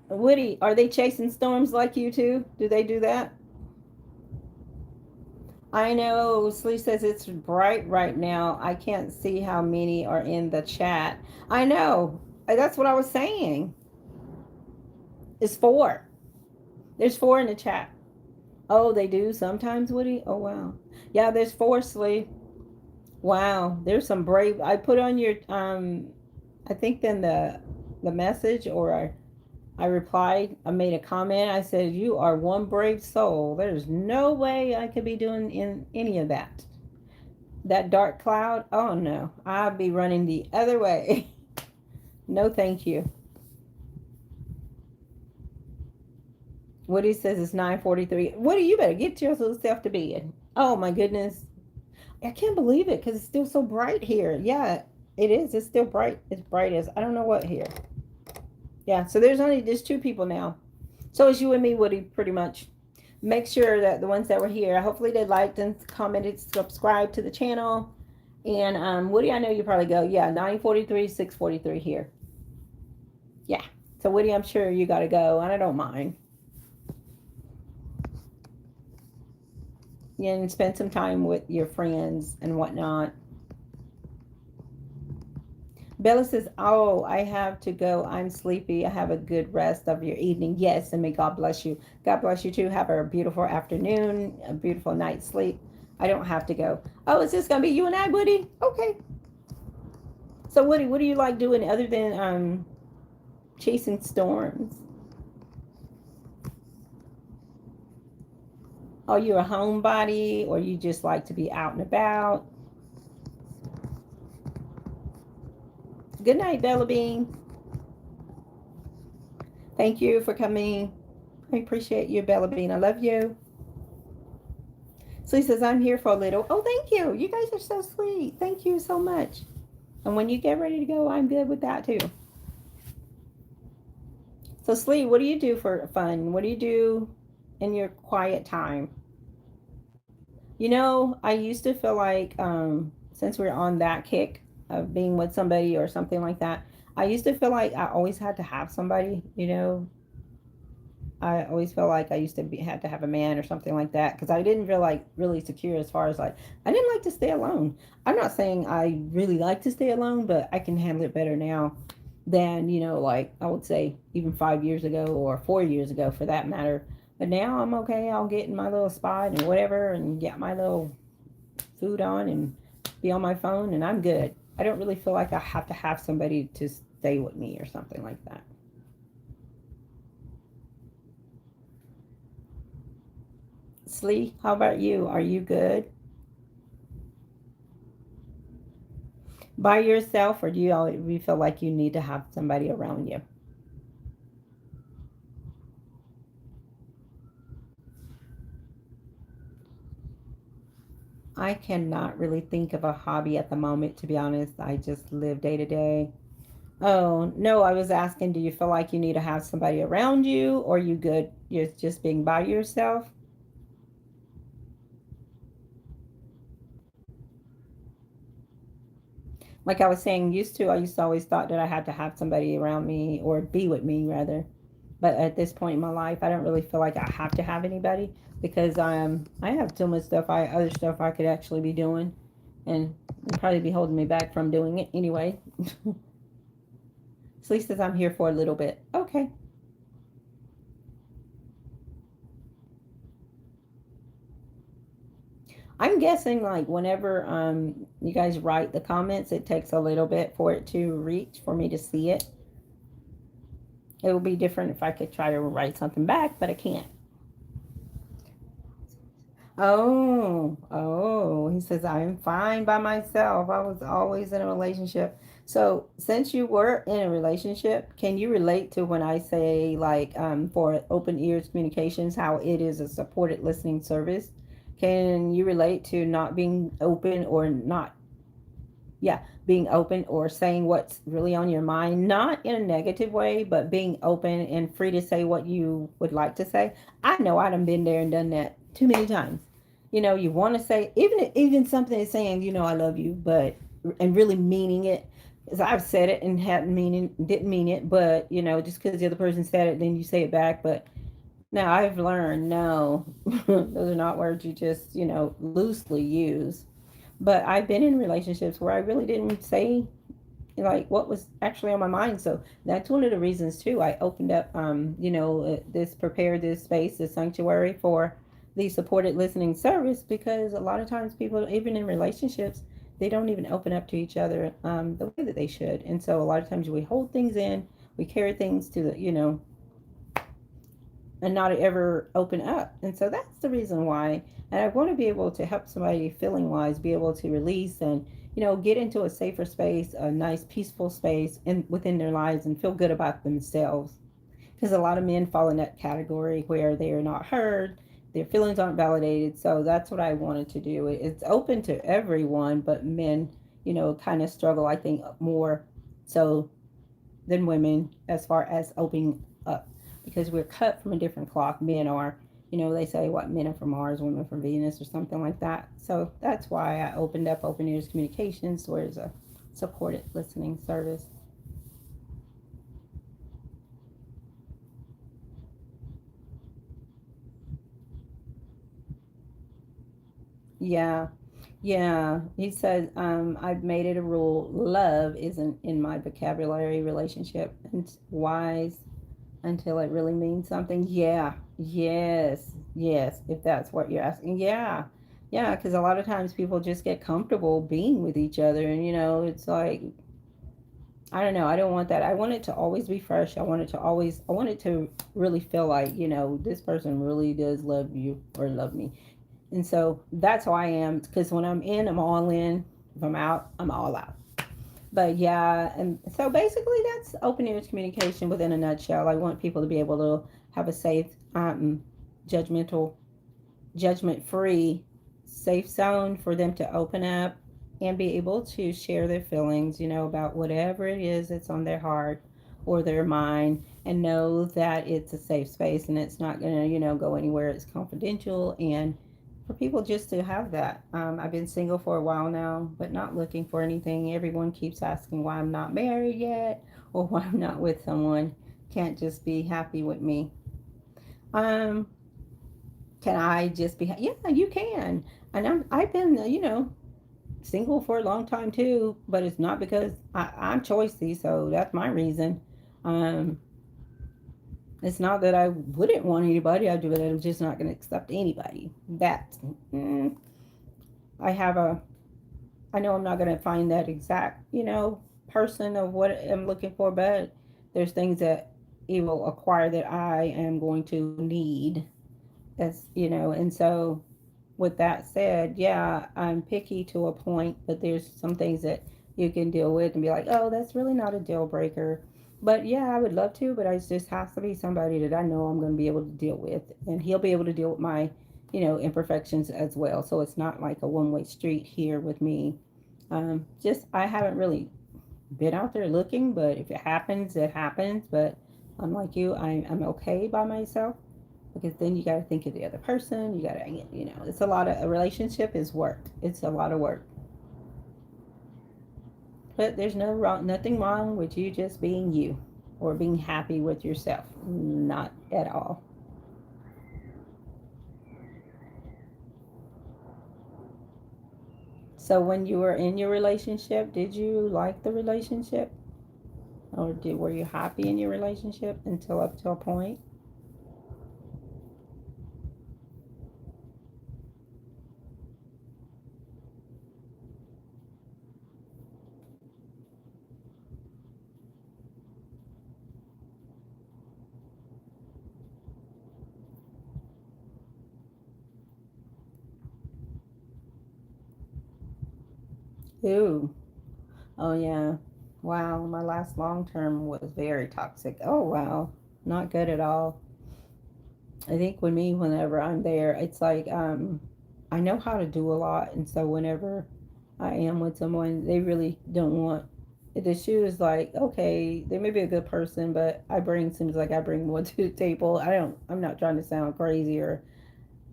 Woody, are they chasing storms like you too? Do they do that? I know. Slee says it's bright right now. I can't see how many are in the chat. I know. That's what I was saying. It's four. There's four in the chat. Oh, they do sometimes, Woody? Oh, wow. Yeah, there's four, Slee. Wow. There's some brave. I put on your, I think then the message, or I replied, I made a comment. I said, you are one brave soul. There's no way I could be doing in any of that. That dark cloud, oh no, I'll be running the other way. No, thank you. Woody says it's 9:43. Woody, you better get yourself to bed. Oh my goodness. I can't believe it because it's still so bright here. Yeah, it is. It's still bright. It's bright as I don't know what here. Yeah, so there's two people now. So it's you and me, Woody, pretty much. Make sure that the ones that were here, hopefully they liked and commented, subscribed to the channel. And Woody, I know you probably go, yeah, 9:43, 6:43 here. Yeah. So Woody, I'm sure you got to go, and I don't mind. And spend some time with your friends and whatnot. Bella says, oh, I have to go. I'm sleepy. I have a good rest of your evening. Yes, and may God bless you. God bless you too. Have a beautiful afternoon, a beautiful night's sleep. I don't have to go. Oh, is this going to be you and I, Woody? Okay. So, Woody, what do you like doing other than chasing storms? Are you a homebody, or you just like to be out and about? Good night, Bella Bean. Thank you for coming. I appreciate you, Bella Bean. I love you. So he says, I'm here for a little. Oh, thank you. You guys are so sweet. Thank you so much. And when you get ready to go, I'm good with that too. So, Slee, what do you do for fun? What do you do in your quiet time? You know, I used to feel like, since we're on that kick of being with somebody or something like that, I used to feel like I always had to have somebody, you know. I always felt like I used to had to have a man or something like that because I didn't feel like really secure as far as like I didn't like to stay alone. I'm not saying I really like to stay alone, but I can handle it better now than, you know, like I would say even 5 years ago or 4 years ago for that matter. But now I'm okay. I'll get in my little spot and whatever and get my little food on and be on my phone and I'm good. I don't really feel like I have to have somebody to stay with me or something like that. Slee, how about you? Are you good by yourself, or do you feel like you need to have somebody around you? I cannot really think of a hobby at the moment, to be honest. I just live day to day. Oh, no, I was asking, do you feel like you need to have somebody around you, or are you good? You're just being by yourself? Like I was saying, I used to always thought that I had to have somebody around me or be with me rather. But at this point in my life, I don't really feel like I have to have anybody because I have so much stuff, other stuff I could actually be doing, and it'd probably be holding me back from doing it anyway. At least as I'm here for a little bit. Okay. I'm guessing like whenever you guys write the comments, it takes a little bit for it to reach for me to see it. It would be different if I could try to write something back, but I can't. Oh, he says, I am fine by myself. I was always in a relationship. So, since you were in a relationship, can you relate to when I say, like, for open ears communications, how it is a supported listening service? Can you relate to not being open or not, yeah, being open or saying what's really on your mind? Not in a negative way, but being open and free to say what you would like to say. I know I've been there and done that too many times. You want to say even something is saying, I love you, but and really meaning it. Because I've said it and didn't mean it, but just because the other person said it, then you say it back. But now I've learned, no, those are not words you just loosely use. But I've been in relationships where I really didn't say like what was actually on my mind. So that's one of the reasons too. I opened up, this prepared this space, this sanctuary for the supported listening service because a lot of times people, even in relationships, they don't even open up to each other the way that they should. And so a lot of times we hold things in, we carry things to and not ever open up. And so that's the reason why. And I want to be able to help somebody feeling wise be able to release and get into a safer space, a nice peaceful space in within their lives and feel good about themselves. Because a lot of men fall in that category where they are not heard, their feelings aren't validated. So that's what I wanted to do. It's open to everyone, but men, kind of struggle, I think, more so than women as far as opening up because we're cut from a different cloth. Men are, they say what men are from Mars, women from Venus, or something like that. So that's why I opened up Open Ears Communications, where it's a supported listening service. Yeah, yeah. He said, I've made it a rule. Love isn't in my vocabulary. Relationship and wise until it really means something. Yeah, yes, yes, if that's what you're asking. Yeah, yeah, because a lot of times people just get comfortable being with each other, and it's like, I don't know, I don't want that. I want it to always be fresh. I want it to really feel like, this person really does love you or love me. And so that's how I am, because when I'm in, I'm all in. If I'm out, I'm all out. But yeah, and so basically that's open ears communication within a nutshell. I want people to be able to have a safe, judgmental, judgment free, safe zone for them to open up and be able to share their feelings, about whatever it is that's on their heart or their mind, and know that it's a safe space and it's not going to, go anywhere. It's confidential, and for people just to have that. I've been single for a while now, but not looking for anything. Everyone keeps asking why I'm not married yet or why I'm not with someone. Can't just be happy with me. Um, can I just be? Yeah, you can. And I've been, single for a long time too, but it's not because I'm choicy, so that's my reason. Um, it's not that I wouldn't want anybody. I do it. I'm just not going to accept anybody. That mm, I have a I know I'm not going to find that exact, person of what I'm looking for, but there's things that it will acquire that I am going to need. And so with that said, yeah, I'm picky to a point, but there's some things that you can deal with and be like, oh, that's really not a deal breaker. But yeah, I would love to, but it just has to be somebody that I know I'm going to be able to deal with, and he'll be able to deal with my, imperfections as well. So it's not like a one-way street here with me. Just I haven't really been out there looking, but if it happens, it happens. But unlike you, I'm okay by myself, because then you got to think of the other person. You got to, it's a lot of, a relationship is work. It's a lot of work. But there's nothing wrong with you just being you. or being happy with yourself. Not at all. So when you were in your relationship, did you like the relationship? Or were you happy in your relationship until up to a point? Ooh. Oh yeah. Wow, my last long term was very toxic. Oh wow. Not good at all. I think with me, whenever I'm there, it's like I know how to do a lot, and so whenever I am with someone, they really don't want the shoe is like okay, they may be a good person, but seems like I bring more to the table. I'm not trying to sound crazy or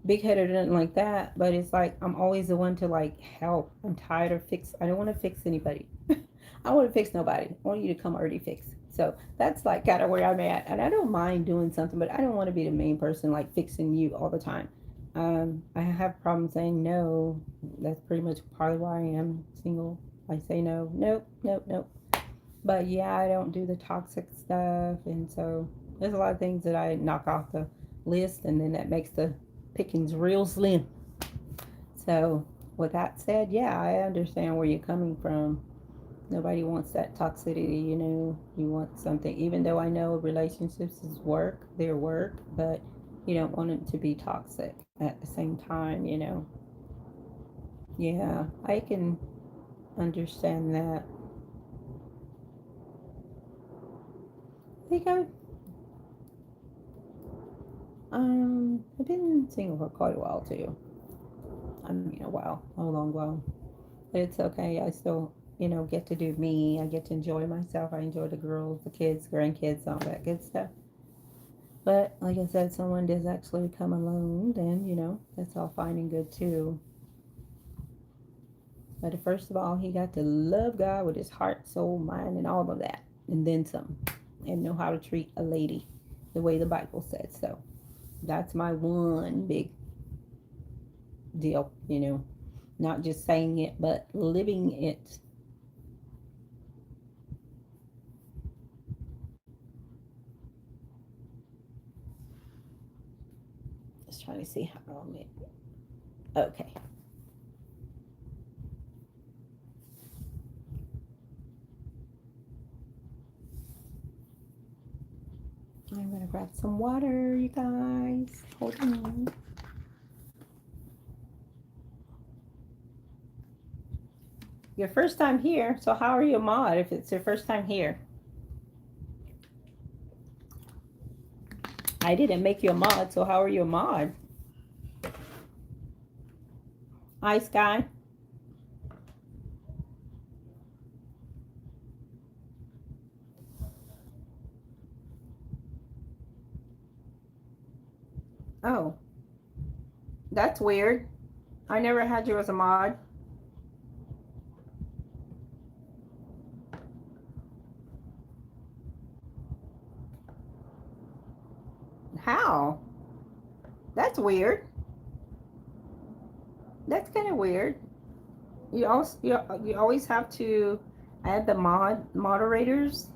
big headed or nothing like that, but it's like I'm always the one to like help. I'm tired of fix. I don't want to fix anybody. I don't want to fix nobody. I want you to come already fixed. So that's like kind of where I'm at, and I don't mind doing something, but I don't want to be the main person like fixing you all the time. I have problems saying no. That's pretty much probably why I am single. I say no, nope, nope, nope. But yeah, I don't do the toxic stuff, and so there's a lot of things that I knock off the list, and then that makes the pickings real slim. So with that said, yeah, I understand where you're coming from. Nobody wants that toxicity, you know. You want something, even though I know relationships is work, they're work, but you don't want it to be toxic at the same time, you know. Yeah, I can understand that. I think I've been single for quite a while too. I mean, a while, a long while. But it's okay. I still, get to do me. I get to enjoy myself. I enjoy the girls, the kids, grandkids, all that good stuff. But like I said, someone does actually come alone, then, that's all fine and good too. But first of all, he got to love God with his heart, soul, mind, and all of that. And then some. And know how to treat a lady the way the Bible says. So that's my one big deal, Not just saying it, but living it. Just trying to see how long it. Okay. I'm gonna grab some water, you guys. Hold on. Your first time here, so how are you a mod if it's your first time here? I didn't make you a mod, so how are you a mod? Hi, Sky. Oh, that's weird. I never had you as a mod. How? That's weird. That's kind of weird. You always have to add the moderators.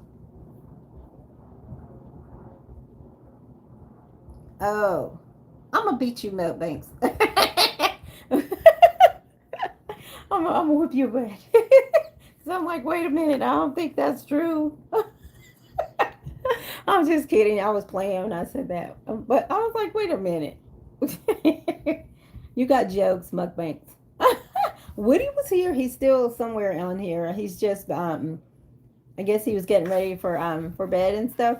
Oh, I'm gonna beat you, Milk Banks. I'm gonna whip you back. So I'm like, wait a minute, I don't think that's true. I'm just kidding. I was playing when I said that. But I was like, wait a minute. You got jokes, mukbangs. Woody was here. He's still somewhere on here. He's just I guess he was getting ready for bed and stuff.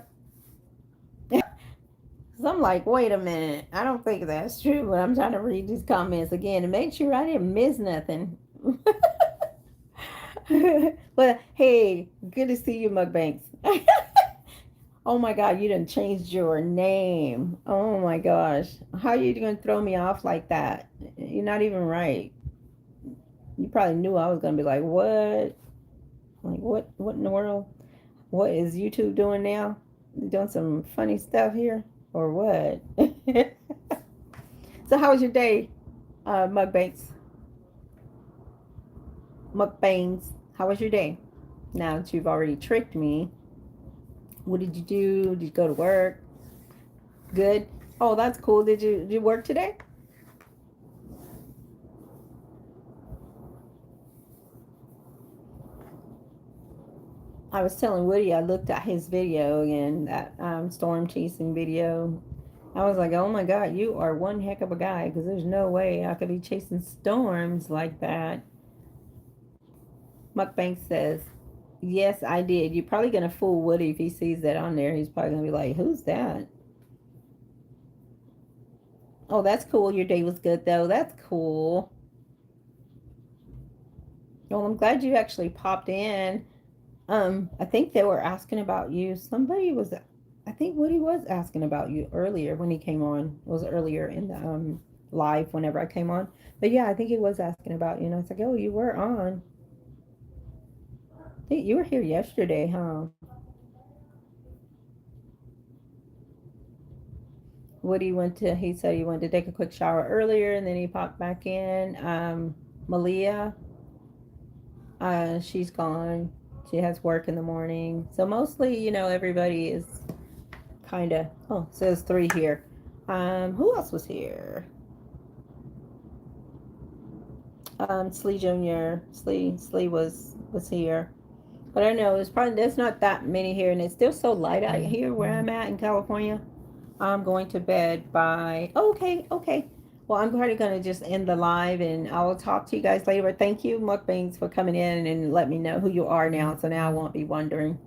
So I'm like, wait a minute. I don't think that's true, but I'm trying to read these comments again and make sure I didn't miss nothing. But hey, good to see you, Mukbanks. Oh my God, you done changed your name. Oh my gosh. How are you gonna throw me off like that? You're not even right. You probably knew I was gonna be like, what? Like what in the world? What is YouTube doing now? Doing some funny stuff here? Or what? So how was your day, mukbangs? Mukbangs. How was your day? Now that you've already tricked me, what did you do? Did you go to work? Good. Oh, that's cool. Did you work today? I was telling Woody I looked at his video again, that storm chasing video. I was like, oh my God, you are one heck of a guy because there's no way I could be chasing storms like that. Mukbang says, yes, I did. You're probably going to fool Woody if he sees that on there. He's probably going to be like, who's that? Oh, that's cool. Your day was good, though. That's cool. Well, I'm glad you actually popped in. I think they were asking about you. Somebody was, I think Woody was asking about you earlier when he came on. It was earlier in the live whenever I came on. But yeah, I think he was asking about you. And I was like, oh, you were on. I think you were here yesterday, huh? Woody went to, he said he went to take a quick shower earlier and then he popped back in. Malia, she's gone. She has work in the morning. So mostly, everybody is kind of, oh, it says 3 here. Who else was here? Slee Jr. Slee was here. But I don't know, there's not that many here and it's still so light out here where I'm at in California. I'm going to bed by, okay. Well, I'm probably going to just end the live and I will talk to you guys later. Thank you, Mukbangs, for coming in and let me know who you are now. So now I won't be wondering,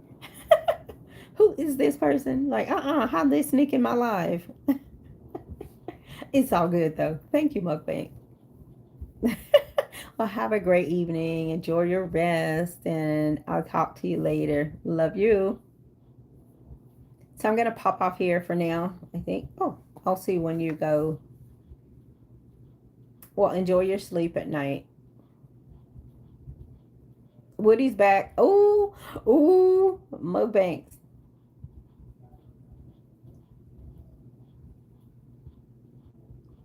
who is this person? Like, how they sneak in my live? It's all good, though. Thank you, Mukbang. Well, have a great evening. Enjoy your rest and I'll talk to you later. Love you. So I'm going to pop off here for now, I think. Oh, I'll see when you go. Well, enjoy your sleep at night. Woody's back. Ooh, Mo Banks.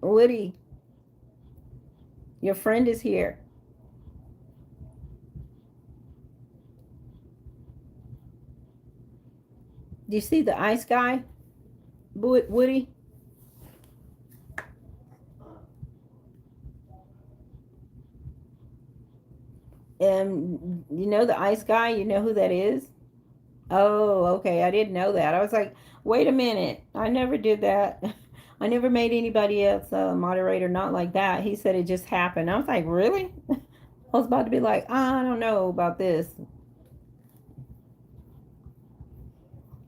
Woody, your friend is here. Do you see the ice guy, Woody? You know the ice guy? You know who that is? Oh, okay. I didn't know that. I was like, wait a minute. I never did that. I never made anybody else a moderator, not like that. He said it just happened. I was like, really? I was about to be like, I don't know about this.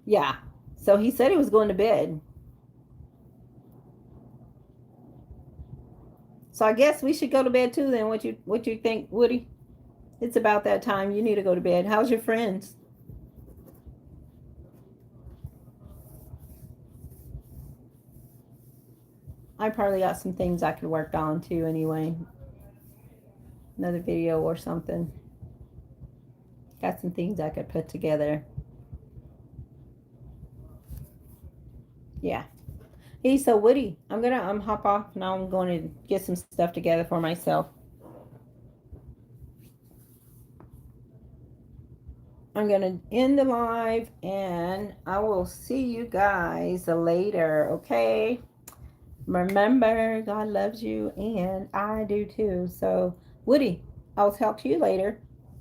Yeah. So he said he was going to bed. So I guess we should go to bed too then. What you think, Woody? It's about that time. You need to go to bed. How's your friends? I probably got some things I could work on too anyway. Another video or something. Got some things I could put together. Yeah. Hey, so Woody, I'm gonna hop off now. I'm going to get some stuff together for myself. I'm gonna end the live and I will see you guys later, okay? Remember, God loves you and I do too. So, Woody, I'll talk to you later.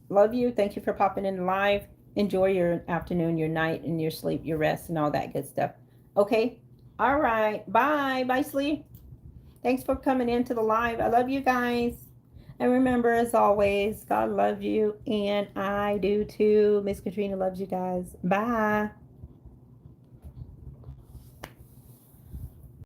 Love you. Thank you for popping in live. Enjoy your afternoon, your night, and your sleep, your rest, and all that good stuff. Okay? All right. Bye. Bye, sleep. Thanks for coming into the live. I love you guys. And remember, as always, God loves you and I do too. Miss Katrina loves you guys. Bye.